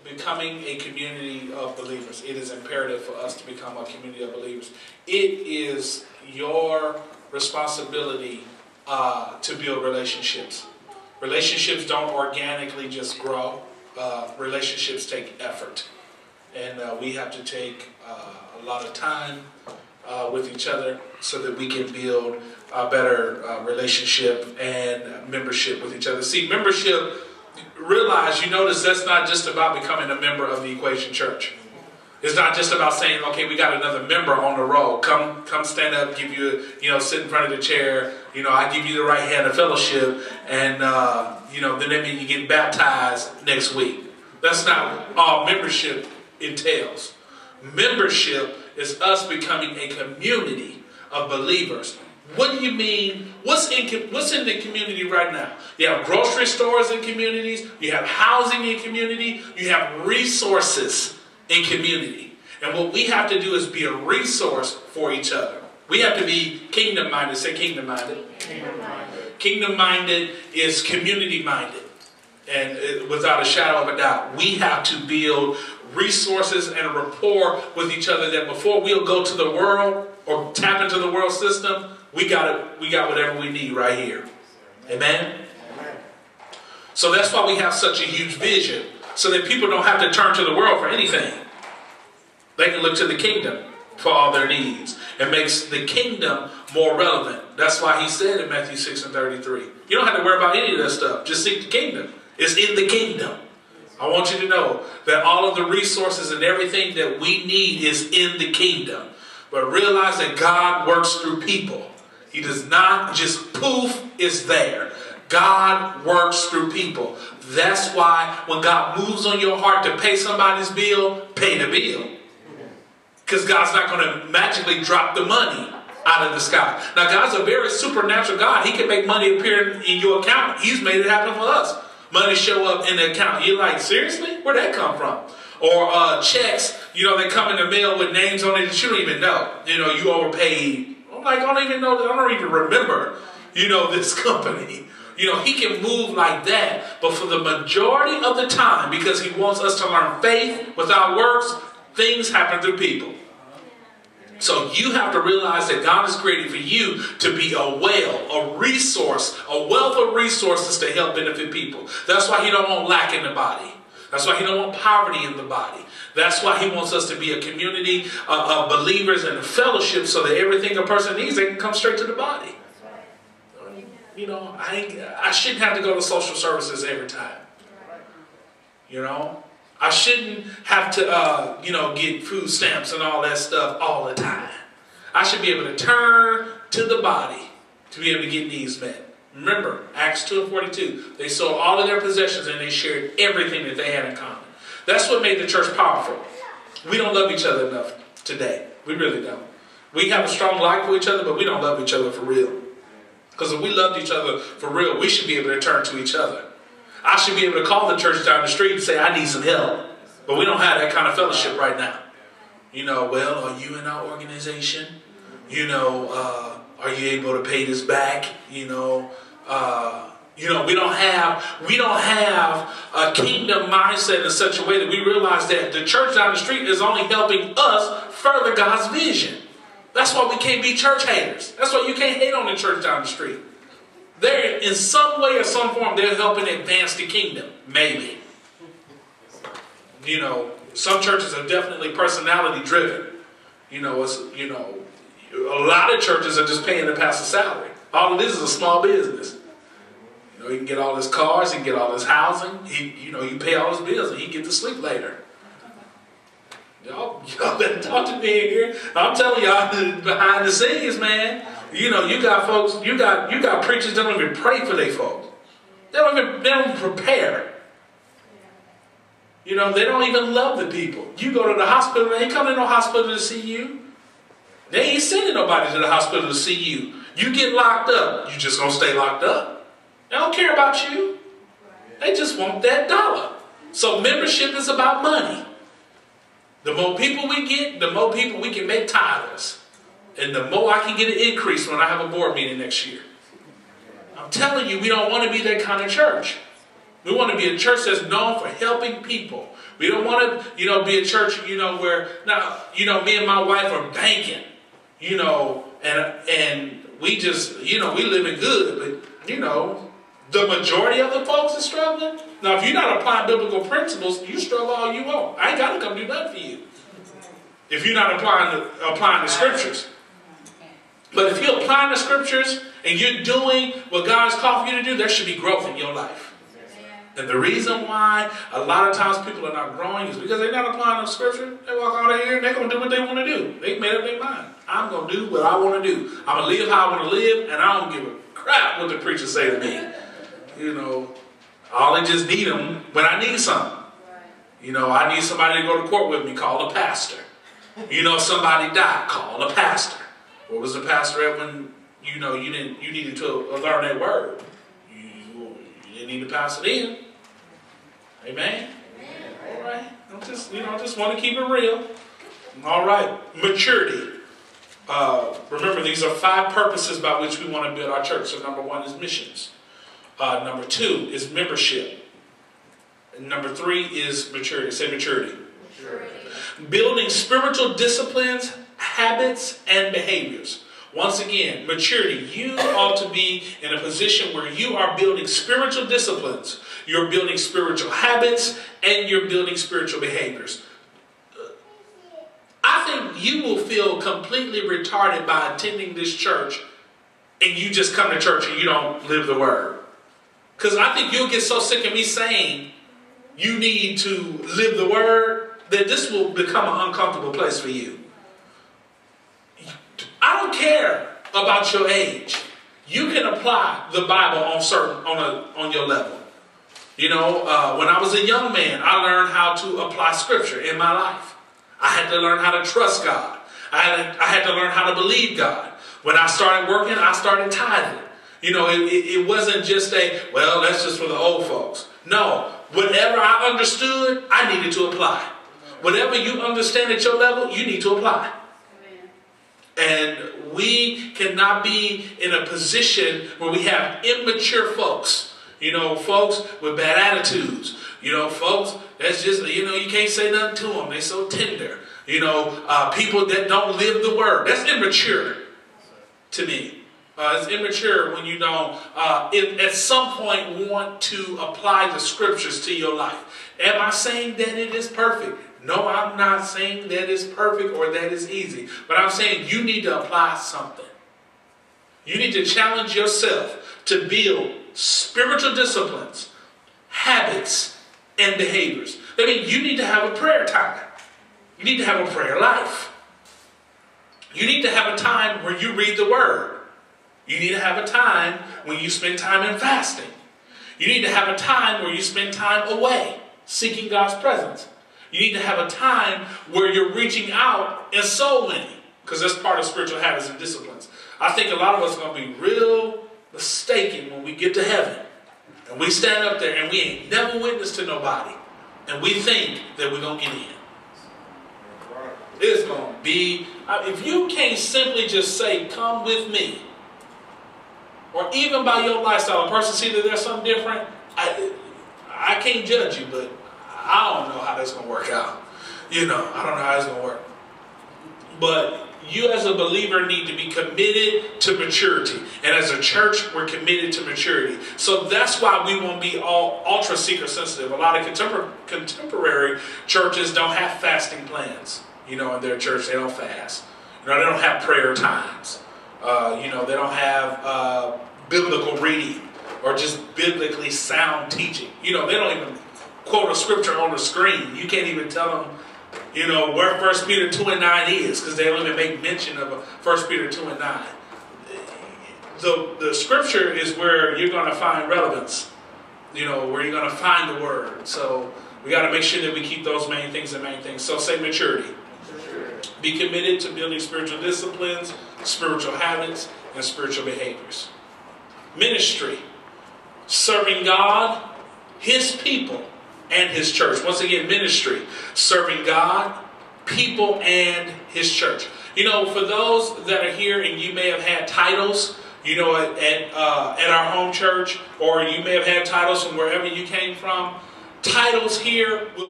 becoming a community of believers. It is imperative for us to become a community of believers. It is your responsibility to build relationships. Relationships don't organically just grow. Relationships take effort. And we have to take a lot of time with each other so that we can build a better relationship and membership with each other. See, membership, realize, you notice that's not just about becoming a member of the Equation Church. It's not just about saying, okay, we got another member on the roll. Come stand up, give you, sit in front of the chair. I give you the right hand of fellowship, and then that means you get baptized next week. That's not all membership entails. Membership is us becoming a community of believers. What do you mean? What's in the community right now? You have grocery stores in communities. You have housing in community. You have resources in community. And what we have to do is be a resource for each other. We have to be kingdom-minded. Say kingdom-minded. Kingdom-minded. Kingdom-minded is community-minded. And without a shadow of a doubt, we have to build resources and a rapport with each other that before we'll go to the world or tap into the world system, we got whatever we need right here. Amen? So that's why we have such a huge vision, so that people don't have to turn to the world for anything. They can look to the kingdom for all their needs. It makes the kingdom more relevant. That's why he said in Matthew 6:33, you don't have to worry about any of that stuff. Just seek the kingdom. It's in the kingdom. I want you to know that all of the resources and everything that we need is in the kingdom. But realize that God works through people. He does not just poof, it's there. God works through people. That's why when God moves on your heart to pay somebody's bill, pay the bill. Because God's not going to magically drop the money out of the sky. Now, God's a very supernatural God. He can make money appear in your account. He's made it happen for us. Money show up in the account. You're like, seriously? Where'd that come from? Or checks, they come in the mail with names on it that you don't even know. You overpaid. I'm like, I don't even know that. I don't even remember, this company. He can move like that. But for the majority of the time, because he wants us to learn faith without works, things happen through people. So you have to realize that God has created for you to be a well, a resource, a wealth of resources to help benefit people. That's why he don't want lack in the body. That's why he don't want poverty in the body. That's why he wants us to be a community of believers and a fellowship, so that everything a person needs, they can come straight to the body. I shouldn't have to go to social services every time. I shouldn't have to, get food stamps and all that stuff all the time. I should be able to turn to the body to be able to get needs met. Remember, Acts 2:42, they sold all of their possessions and they shared everything that they had in common. That's what made the church powerful. We don't love each other enough today. We really don't. We have a strong like for each other, but we don't love each other for real. Because if we loved each other for real, we should be able to turn to each other. I should be able to call the church down the street and say, I need some help. But we don't have that kind of fellowship right now. Well, are you in our organization? Are you able to pay this back? We don't have a kingdom mindset in such a way that we realize that the church down the street is only helping us further God's vision. That's why we can't be church haters. That's why you can't hate on the church down the street. They're, in some way or some form, they're helping advance the kingdom. Maybe. Some churches are definitely personality driven. A lot of churches are just paying the pastor's salary. All it is a small business. He can get all his cars, he can get all his housing. You pay all his bills and he get to sleep later. Y'all better talk to me in here. I'm telling y'all behind the scenes, man. You got folks, you got preachers that don't even pray for their folks. They don't even prepare. They don't even love the people. You go to the hospital, they ain't coming to no hospital to see you. They ain't sending nobody to the hospital to see you. You get locked up, you just gonna stay locked up. They don't care about you. They just want that dollar. So membership is about money. The more people we get, the more people we can make tithers. And the more I can get an increase when I have a board meeting next year. I'm telling you, we don't want to be that kind of church. We want to be a church that's known for helping people. We don't want to, be a church, where now, me and my wife are banking, and we just, we living good, but, the majority of the folks are struggling. Now, if you're not applying biblical principles, you struggle all you want. I ain't got to come do nothing for you. If you're not applying the scriptures. But if you're applying the scriptures and you're doing what God has called for you to do, there should be growth in your life. And the reason why a lot of times people are not growing is because they're not applying the scripture. They walk out of here and they're going to do what they want to do. They've made up their mind. I'm going to do what I want to do. I'm going to live how I want to live, and I don't give a crap what the preachers say to me. All I just need them when I need something. I need somebody to go to court with me, call the pastor. Somebody died, call the pastor. What was the pastor at when, you needed to learn that word? You didn't need to pass it in. Amen? All right. I just want to keep it real. All right. Maturity. Remember, these are 5 purposes by which we want to build our church. So number 1 is missions. Number 2 is membership. And number 3 is maturity. Say maturity. Maturity. Building spiritual disciplines, habits, and behaviors. Once again, maturity. You ought to be in a position where you are building spiritual disciplines. You're building spiritual habits, and you're building spiritual behaviors. I think you will feel completely retarded by attending this church and you just come to church and you don't live the word. Because I think you'll get so sick of me saying you need to live the word that this will become an uncomfortable place for you. I don't care about your age. You can apply the Bible on your level. When I was a young man, I learned how to apply scripture in my life. I had to learn how to trust God. I had to learn how to believe God. When I started working, I started tithing. It wasn't just that's just for the old folks. No, whatever I understood, I needed to apply. Whatever you understand at your level, you need to apply. And we cannot be in a position where we have immature folks. Folks with bad attitudes. Folks that's just, you can't say nothing to them. They're so tender. People that don't live the word. That's immature to me. It's immature when you don't, at some point, want to apply the scriptures to your life. Am I saying that it is perfect? No, I'm not saying that it's perfect or that it's easy. But I'm saying you need to apply something. You need to challenge yourself to build spiritual disciplines, habits, and behaviors. I mean, you need to have a prayer time. You need to have a prayer life. You need to have a time where you read the word. You need to have a time when you spend time in fasting. You need to have a time where you spend time away, seeking God's presence. You need to have a time where you're reaching out and soul winning, because that's part of spiritual habits and disciplines. I think a lot of us are going to be real mistaken when we get to heaven. And we stand up there and we ain't never witnessed to nobody. And we think that we're going to get in. It's going to be, if you can't simply just say, come with me, or even by your lifestyle, a person see that there's something different, I can't judge you, but I don't know how that's going to work out. I don't know how it's going to work. But you as a believer need to be committed to maturity. And as a church, we're committed to maturity. So that's why we won't be all ultra seeker sensitive. A lot of contemporary churches don't have fasting plans. In their church, they don't fast. They don't have prayer times. They don't have biblical reading or just biblically sound teaching. They don't even quote a scripture on the screen. You can't even tell them, where 1 Peter 2:9 is, because they don't even make mention of 1 Peter 2:9. The scripture is where you're going to find relevance, where you're going to find the word. So we got to make sure that we keep those main things the main things. So say maturity. Be committed to building spiritual disciplines, spiritual habits, and spiritual behaviors. Ministry. Serving God, His people, and His church. Once again, ministry. Serving God, people, and His church. For those that are here and you may have had titles, You know, at our home church, or you may have had titles from wherever you came from. Titles here will